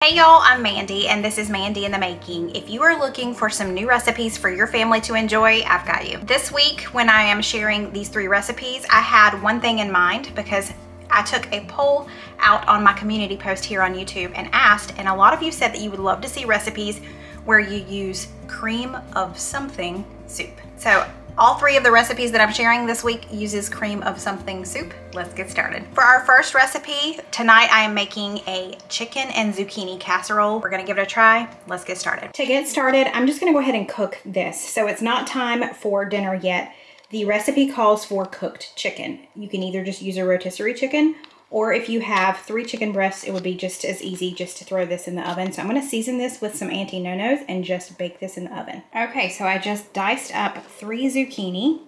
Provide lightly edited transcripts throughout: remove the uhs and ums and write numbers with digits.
Hey y'all, I'm Mandy and this is Mandy in the Making. If you are looking for some new recipes for your family to enjoy, I've got you. This week when I am sharing these 3 recipes, I had one thing in mind because I took a poll out on my community post here on YouTube and asked, and a lot of you said that you would love to see recipes where you use cream of something soup. So all 3 of the recipes that I'm sharing this week uses cream of something soup. Let's get started. For our first recipe, tonight I am making a chicken and zucchini casserole. We're gonna give it a try. Let's get started. To get started, I'm just gonna go ahead and cook this. So it's not time for dinner yet. The recipe calls for cooked chicken. You can either just use a rotisserie chicken, or if you have 3 chicken breasts, it would be just as easy just to throw this in the oven. So I'm gonna season this with some anti-no-nos and just bake this in the oven. Okay, so I just diced up 3 zucchini.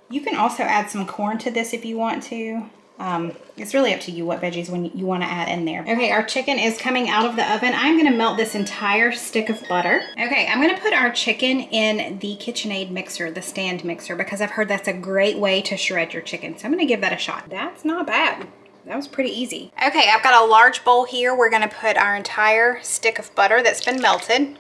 You can also add some corn to this if you want to. It's really up to you what veggies you wanna add in there. Okay, our chicken is coming out of the oven. I'm gonna melt this entire stick of butter. Okay, I'm gonna put our chicken in the KitchenAid mixer, the stand mixer, because I've heard that's a great way to shred your chicken. So I'm gonna give that a shot. That's not bad. That was pretty easy. Okay, I've got a large bowl here. We're gonna put our entire stick of butter that's been melted.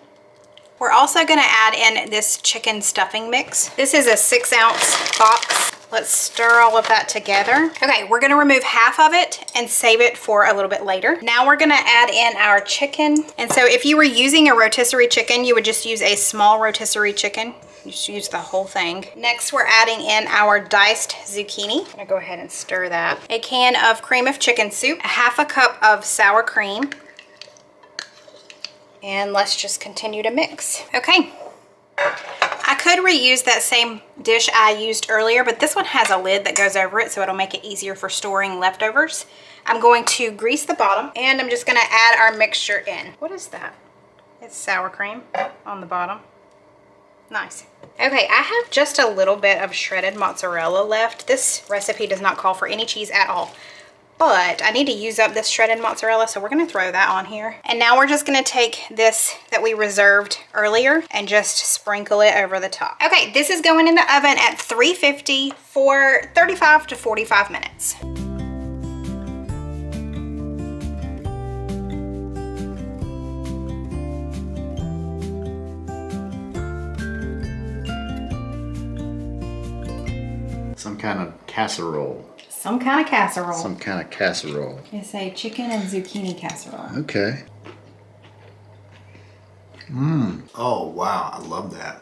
We're also gonna add in this chicken stuffing mix. This is a 6-ounce box. Let's stir all of that together. Okay, we're gonna remove half of it and save it for a little bit later. Now we're gonna add in our chicken. And so if you were using a rotisserie chicken, you would just use a small rotisserie chicken. Just use the whole thing. Next, we're adding in our diced zucchini. I'm gonna go ahead and stir that. A can of cream of chicken soup, a half a cup of sour cream, and let's just continue to mix. Okay. I could reuse that same dish I used earlier, but this one has a lid that goes over it, so it'll make it easier for storing leftovers. I'm going to grease the bottom, and I'm just gonna add our mixture in. What is that? It's sour cream on the bottom. Nice. Okay, I have just a little bit of shredded mozzarella left. This recipe does not call for any cheese at all, but I need to use up this shredded mozzarella, so we're gonna throw that on here. And now we're just gonna take this that we reserved earlier and just sprinkle it over the top. Okay, this is going in the oven at 350 for 35 to 45 minutes. Some kind of casserole. Some kind of casserole. Some kind of casserole. It's a chicken and zucchini casserole. Okay. Oh, wow. I love that.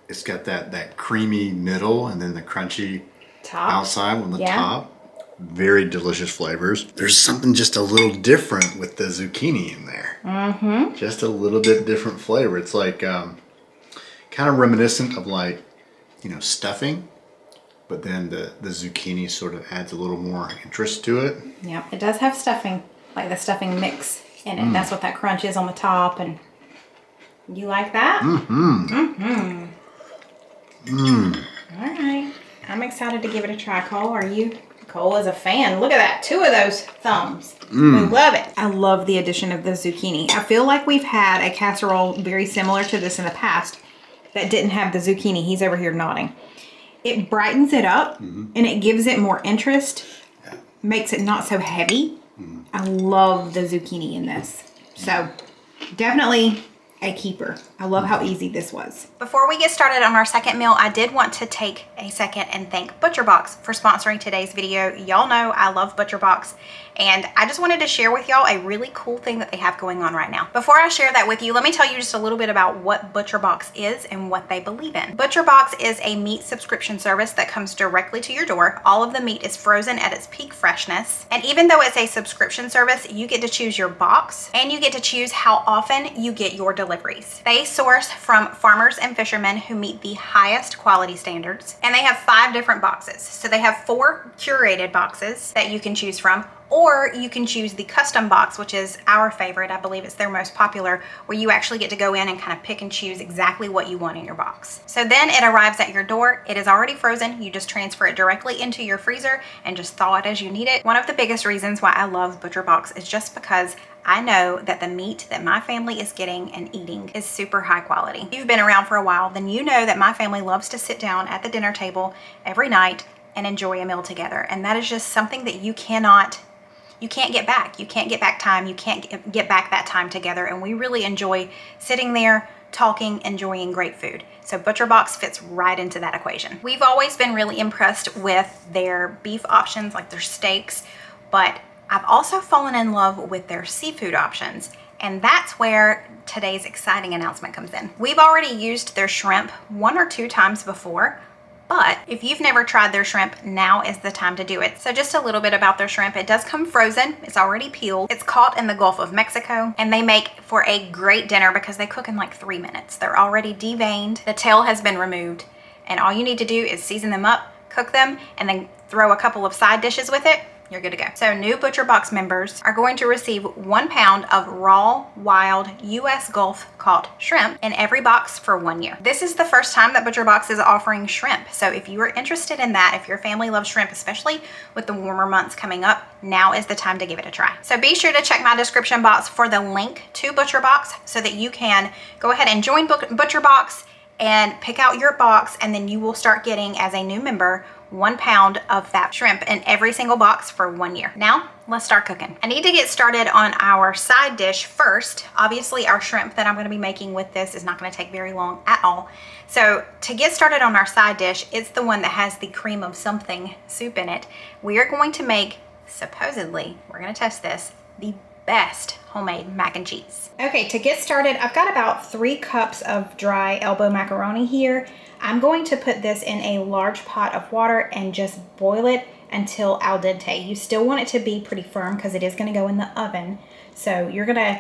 It's got that creamy middle and then the crunchy Top. outside on the top. Very delicious flavors. There's something just a little different with the zucchini in there. Mm-hmm. Just a little bit different flavor. It's like kind of reminiscent of like, stuffing. But then the zucchini sort of adds a little more interest to it. Yeah, it does have stuffing, like the stuffing mix in it. That's what that crunch is on the top. And you like that? Mm-hmm. Mm-hmm. Mm. All right. I'm excited to give it a try. Cole, are you? Cole is a fan. Look at that. 2 of those thumbs. We love it. I love the addition of the zucchini. I feel like we've had a casserole very similar to this in the past that didn't have the zucchini. He's over here nodding. It brightens it up and it gives it more interest, makes it not so heavy. I love the zucchini in this. So definitely a keeper. I love how easy this was. Before we get started on our second meal, I did want to take a second and thank ButcherBox for sponsoring today's video. Y'all know I love ButcherBox, and I just wanted to share with y'all a really cool thing that they have going on right now. Before I share that with you, let me tell you just a little bit about what ButcherBox is and what they believe in. ButcherBox is a meat subscription service that comes directly to your door. All of the meat is frozen at its peak freshness, and even though it's a subscription service, you get to choose your box and you get to choose how often you get your deliveries. They source from farmers and fishermen who meet the highest quality standards, and they have 5 different boxes. So they have 4 curated boxes that you can choose from, or you can choose the custom box, which is our favorite. I believe it's their most popular, where you actually get to go in and kind of pick and choose exactly what you want in your box. So then it arrives at your door. It is already frozen. You just transfer it directly into your freezer and just thaw it as you need it. One of the biggest reasons why I love ButcherBox is just because I know that the meat that my family is getting and eating is super high quality. If you've been around for a while, then you know that my family loves to sit down at the dinner table every night and enjoy a meal together. And that is just something that you cannot you can't get back. You can't get back time. You can't get back that time together. And we really enjoy sitting there, talking, enjoying great food. So ButcherBox fits right into that equation. We've always been really impressed with their beef options, like their steaks, but I've also fallen in love with their seafood options. And that's where today's exciting announcement comes in. We've already used their shrimp 1 or 2 times before, but if you've never tried their shrimp, now is the time to do it. So just a little bit about their shrimp. It does come frozen. It's already peeled. It's caught in the Gulf of Mexico, and they make for a great dinner because they cook in like 3 minutes. They're already deveined. The tail has been removed, and all you need to do is season them up, cook them, and then throw a couple of side dishes with it. You're good to go. So new ButcherBox members are going to receive 1 pound of raw, wild U.S. Gulf caught shrimp in every box for 1 year. This is the first time that ButcherBox is offering shrimp. So if you are interested in that, if your family loves shrimp, especially with the warmer months coming up, now is the time to give it a try. So be sure to check my description box for the link to ButcherBox so that you can go ahead and join ButcherBox and pick out your box, and then you will start getting, as a new member, 1 pound of that shrimp in every single box for 1 year. Now, let's start cooking. I need to get started on our side dish first. Obviously, our shrimp that I'm gonna be making with this is not gonna take very long at all. So to get started on our side dish, it's the one that has the cream of something soup in it. We are going to make, supposedly, we're gonna test this, the best homemade mac and cheese. Okay, to get started, I've got about 3 cups of dry elbow macaroni here. I'm going to put this in a large pot of water and just boil it until al dente. You still want it to be pretty firm because it is going to go in the oven. So you're going to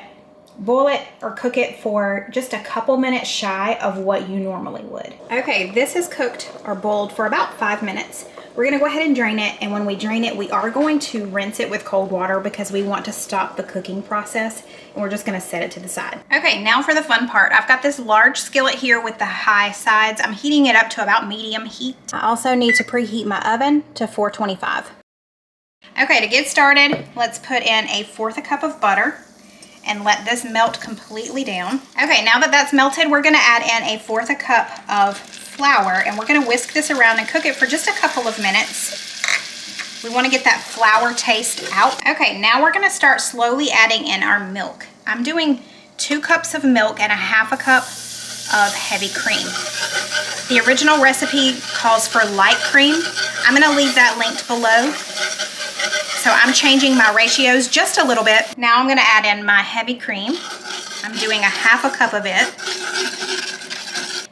boil it or cook it for just a couple minutes shy of what you normally would. Okay, this is cooked or boiled for about 5 minutes. We're gonna go ahead and drain it, and when we drain it, we are going to rinse it with cold water because we want to stop the cooking process, and we're just gonna set it to the side. Okay, now for the fun part. I've got this large skillet here with the high sides. I'm heating it up to about medium heat. I also need to preheat my oven to 425. Okay, to get started, let's put in 1/4 cup of butter and let this melt completely down. Okay, now that that's melted, we're gonna add in 1/4 cup of flour, and we're gonna whisk this around and cook it for just a couple of minutes. We wanna get that flour taste out. Okay, now we're gonna start slowly adding in our milk. I'm doing 2 cups of milk and 1/2 cup of heavy cream. The original recipe calls for light cream. I'm gonna leave that linked below. So I'm changing my ratios just a little bit. Now I'm gonna add in my heavy cream. I'm doing 1/2 cup of it.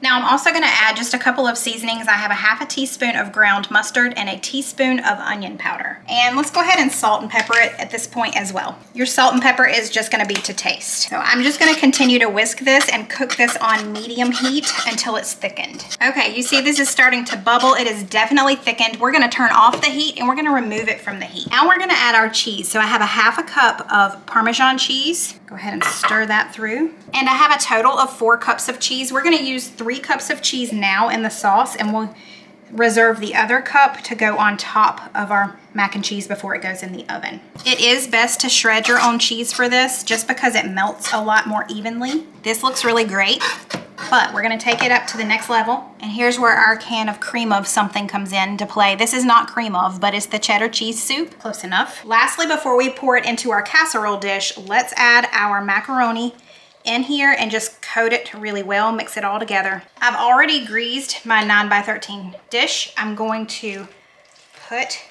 Now I'm also gonna add just a couple of seasonings. I have 1/2 teaspoon of ground mustard and 1 teaspoon of onion powder. And let's go ahead and salt and pepper it at this point as well. Your salt and pepper is just gonna be to taste. So I'm just gonna continue to whisk this and cook this on medium heat until it's thickened. Okay, you see this is starting to bubble. It is definitely thickened. We're gonna turn off the heat and we're gonna remove it from the heat. Now we're gonna add our cheese. So I have 1/2 cup of Parmesan cheese. Go ahead and stir that through. And I have a total of 4 cups of cheese. We're gonna use 3 cups of cheese now in the sauce, and we'll reserve the other cup to go on top of our mac and cheese before it goes in the oven. It is best to shred your own cheese for this just because it melts a lot more evenly. This looks really great, but we're gonna take it up to the next level. And here's where our can of cream of something comes into play. This is not cream of, but it's the cheddar cheese soup. Close enough. Lastly, before we pour it into our casserole dish, let's add our macaroni in here and just coat it really well, mix it all together. I've already greased my 9x13 dish. I'm going to put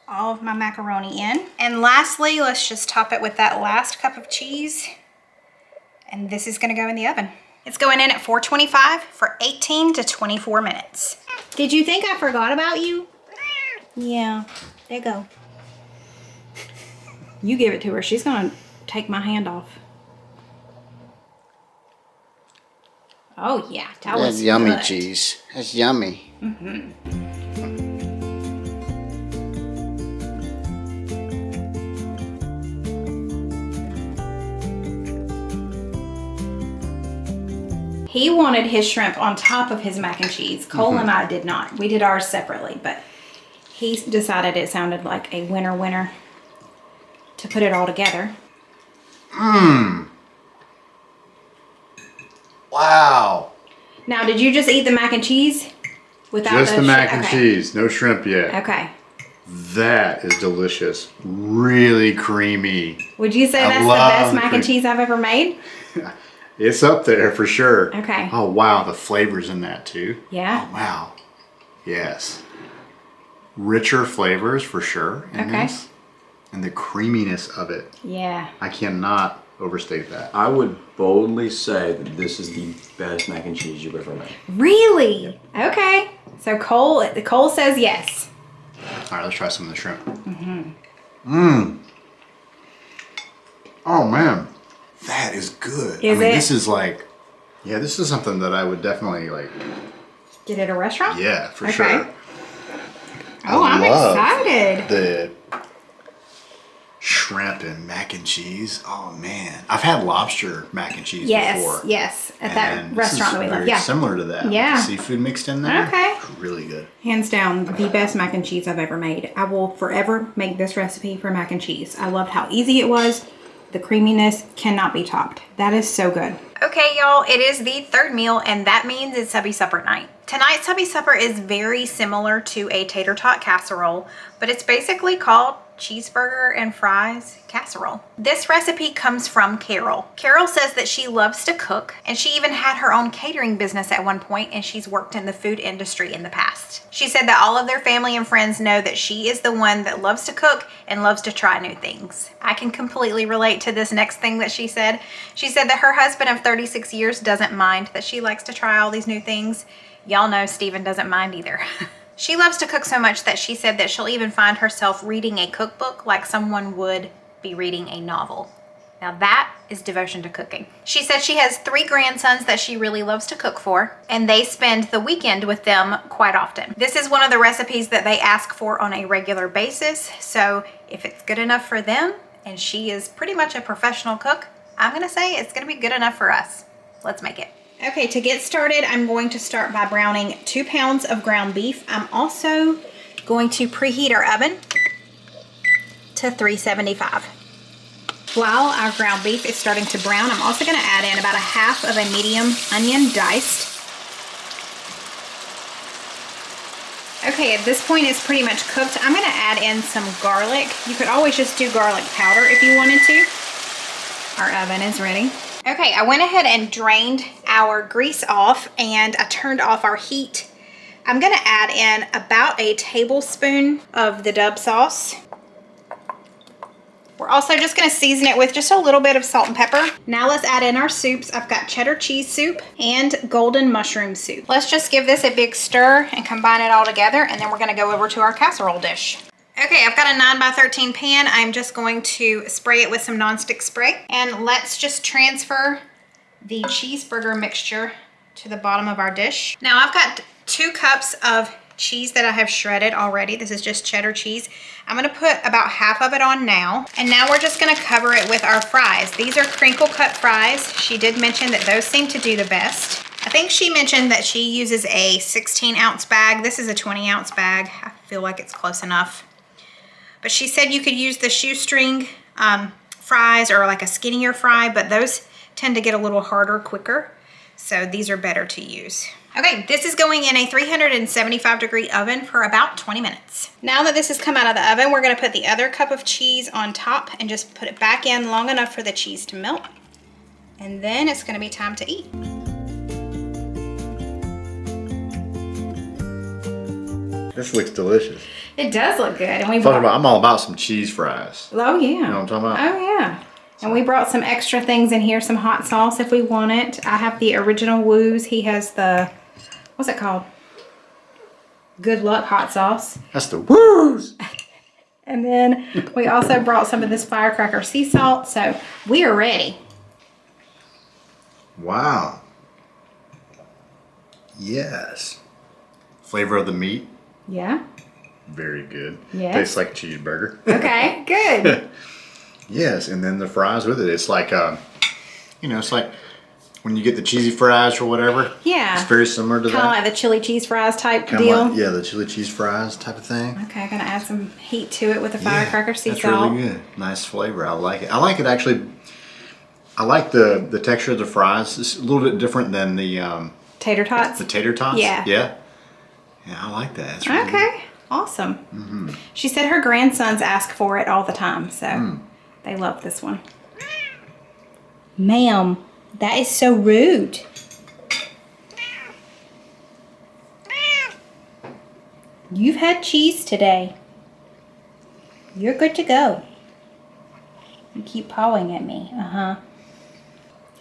all of my macaroni in. And lastly, let's just top it with that last cup of cheese. And this is gonna go in the oven. It's going in at 425 for 18 to 24 minutes. Did you think I forgot about you? Yeah, there you go. You give it to her. She's gonna take my hand off. Oh yeah, that's yummy good. Cheese. That's yummy. Mm-hmm. He wanted his shrimp on top of his mac and cheese. Cole and I did not. We did ours separately, but he decided it sounded like a winner to put it all together. Mmm. Wow. Now, did you just eat the mac and cheese? Without just the mac and cheese. No shrimp yet. Okay. That is delicious. Really creamy. Would you say that's the best mac and cheese I've ever made? It's up there for sure. Okay. Oh, wow. The flavors in that too. Yeah. Oh, wow. Yes. Richer flavors for sure in this. And the creaminess of it. Yeah. I cannot overstate that. I would boldly say that this is the best mac and cheese you've ever made. Really? Okay. So Cole says yes. All right, let's try some of the shrimp. Oh, man. That is good. Is it? This is like, yeah, this is something that I would definitely like. Get at a restaurant? Yeah, for sure. Oh, I'm excited. The shrimp and mac and cheese. Oh, man. I've had lobster mac and cheese before. Yes, at that restaurant that we love. Yeah. Similar to that. Yeah. With the seafood mixed in there. Okay. It's really good. Hands down, the best mac and cheese I've ever made. I will forever make this recipe for mac and cheese. I loved how easy it was. The creaminess cannot be topped. That is so good. Okay, y'all, it is the third meal, and that means it's Subbie Supper night. Tonight's Subbie Supper is very similar to a tater tot casserole, but it's basically called cheeseburger and fries casserole. This recipe comes from Carol. Carol says that she loves to cook, and she even had her own catering business at one point, and she's worked in the food industry in the past. She said that all of their family and friends know that she is the one that loves to cook and loves to try new things. I can completely relate to this next thing that she said. She said that her husband of 36 years doesn't mind that she likes to try all these new things. Y'all know Steven doesn't mind either. She loves to cook so much that she said that she'll even find herself reading a cookbook like someone would be reading a novel. Now that is devotion to cooking. She said she has 3 grandsons that she really loves to cook for, and they spend the weekend with them quite often. This is one of the recipes that they ask for on a regular basis, so if it's good enough for them, and she is pretty much a professional cook, I'm gonna say it's gonna be good enough for us. Let's make it. Okay, to get started, I'm going to start by browning 2 pounds of ground beef. I'm also going to preheat our oven to 375. While our ground beef is starting to brown, I'm also going to add in about 1/2 of a medium onion diced. Okay, at this point it's pretty much cooked. I'm going to add in some garlic. You could always just do garlic powder if you wanted to. Our oven is ready. Okay, I went ahead and drained our grease off, and I turned off our heat. I'm gonna add in about a tablespoon of the Dub sauce. We're also just gonna season it with just a little bit of salt and pepper. Now let's add in our soups. I've got cheddar cheese soup and golden mushroom soup. Let's just give this a big stir and combine it all together, and then we're gonna go over to our casserole dish. Okay, I've got a 9x13 pan. I'm just going to spray it with some nonstick spray. And let's just transfer the cheeseburger mixture to the bottom of our dish. Now I've got 2 cups of cheese that I have shredded already. This is just cheddar cheese. I'm gonna put about 1/2 of it on now. And now we're just gonna cover it with our fries. These are crinkle cut fries. She did mention that those seem to do the best. I think she mentioned that she uses a 16-ounce bag. This is a 20-ounce bag. I feel like it's close enough. But she said you could use the shoestring fries or like a skinnier fry, but those tend to get a little harder quicker. So these are better to use. Okay, this is going in a 375-degree oven for about 20 minutes. Now that this has come out of the oven, we're gonna put the other cup of cheese on top and just put it back in long enough for the cheese to melt. And then it's gonna be time to eat. This looks delicious. It does look good. And I'm all about some cheese fries. Oh yeah. You know what I'm talking about? Oh yeah. And we brought some extra things in here, some hot sauce if we want it. I have the original Woo's. He has the, what's it called? Good Luck hot sauce. That's the Woo's. And then we also brought some of this firecracker sea salt. So we are ready. Wow. Yes. Flavor of the meat. Yeah. Very good. Yes. Tastes like a cheeseburger. Okay, good. Yes, and then the fries with it. It's like, it's like when you get the cheesy fries or whatever. Yeah. It's very similar to that. Kind of like the chili cheese fries type deal. Like, yeah, the chili cheese fries type of thing. Okay, I'm gonna add some heat to it with the firecracker sea that's salt. really good. Nice flavor. I like it. I like it actually. I like the texture of the fries. It's a little bit different than the tater tots. The tater tots. Yeah. Yeah. Yeah, I like that. It's really Okay. Awesome. She said her grandsons ask for it all the time, so they love this one. Ma'am, that is so rude. You've had cheese today. You're good to go. You keep pawing at me.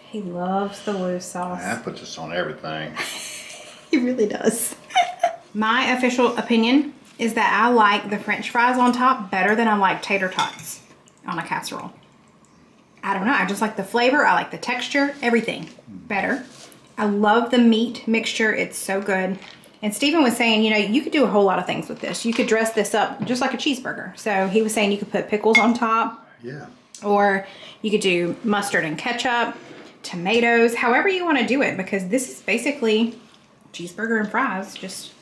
He loves the loose sauce. I put this on everything. He really does. My official opinion is that I like the French fries on top better than I like tater tots on a casserole. I don't know. I just like the flavor. I like the texture. Everything better. I love the meat mixture. It's so good. And Stephen was saying, you know, you could do a whole lot of things with this. You could dress this up just like a cheeseburger. So he was saying you could put pickles on top. Yeah. Or you could do mustard and ketchup, tomatoes, however you want to do it, because this is basically cheeseburger and fries, just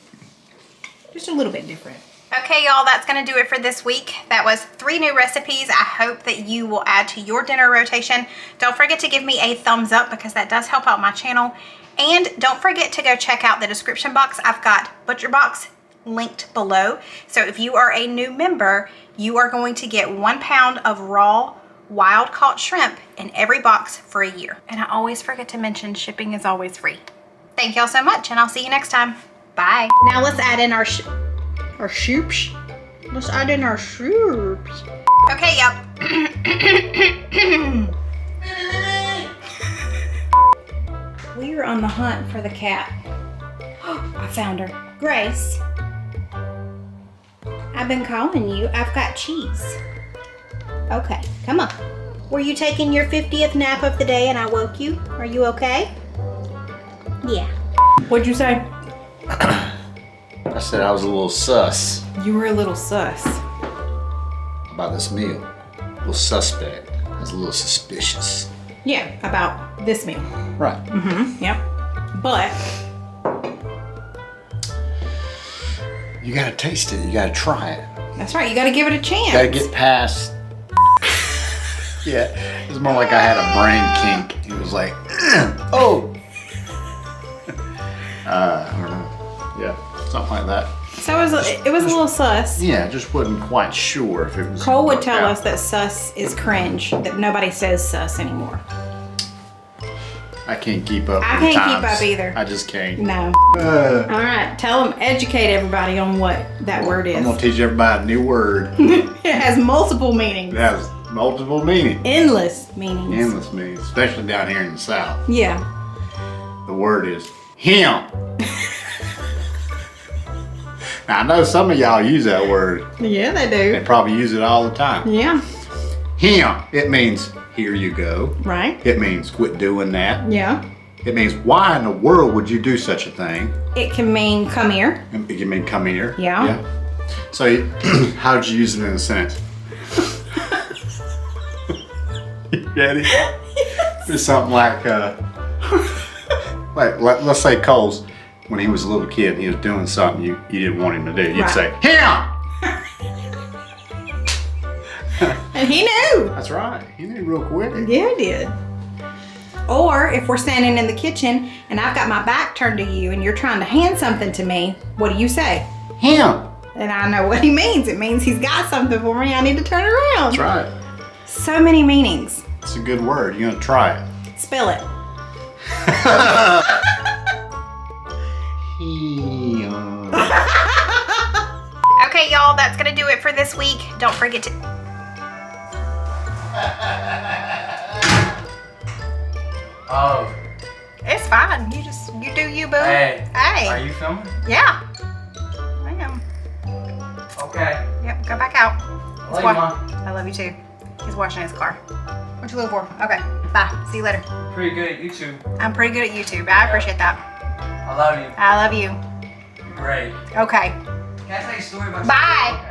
a little bit different. Okay, y'all, that's going to do it for this week. That was 3 new recipes. I hope that you will add to your dinner rotation. Don't forget to give me a thumbs up because that does help out my channel. And don't forget to go check out the description box. I've got ButcherBox linked below. So if you are a new member, you are going to get 1 pound of raw wild caught shrimp in every box for a year. And I always forget to mention shipping is always free. Thank y'all so much, and I'll see you next time. Bye. Now let's add in our soups. Let's add in our soups. Okay, yep. We're on the hunt for the cat. I found her. Grace. I've been calling you. I've got cheese. Okay, come on. Were you taking your 50th nap of the day and I woke you? Are you okay? Yeah. What'd you say? I said I was a little sus You were a little sus. about this meal. A little suspect. I was a little suspicious. Yeah, about this meal. Right. Yep. But You gotta taste it. You gotta try it. that's right, you gotta give it a chance. You gotta get past. Yeah, it was more like I had a brain kink. It was like, oh. I don't know. Yeah, something like that. So it was a little sus. Yeah, I just wasn't quite sure if it was. Cole would work tell out. us that sus is cringe, that nobody says sus anymore. I can't keep up. I with can't keep times. up either. I just can't. No. All right, tell them, educate everybody on what that word is. I'm gonna teach everybody a new word. It has multiple meanings. It has multiple meanings. Endless meanings. Endless meanings, especially down here in the South. Yeah. The word is him. Now I know some of y'all use that word. Yeah, they They do. probably use it all the time. Yeah. Him. It means here you go. Right? It means quit doing that. Yeah. It means why in the world would you do such a thing? It can mean come here. It can mean come here. Yeah. So how'd you use it in a sentence? You ready? It's something like let's say Cole's, when he was a little kid and he was doing something you didn't want him to do. You'd Right. say, him! And he knew. That's right. He knew real quick. Yeah, he did. Or if we're standing in the kitchen and I've got my back turned to you and you're trying to hand something to me, what do you say? Him! And I know what he means. It means he's got something for me. I need to turn around. That's right. So many meanings. It's a good word. You're gonna try it. Spell it. Him. Okay, y'all, that's gonna do it for this week. Don't forget to... Oh, It's fine. You do you, boo. hey. Hey. Are you filming? Yeah. I am. Okay. Yep, go back out. Love you, Mom. I love you too. He's washing his car. What you looking for? Okay, bye. See you later. Pretty good at YouTube. I'm pretty good at YouTube. I appreciate that. I love you. I love you. You're great. Okay. Can I tell you a story about Bye.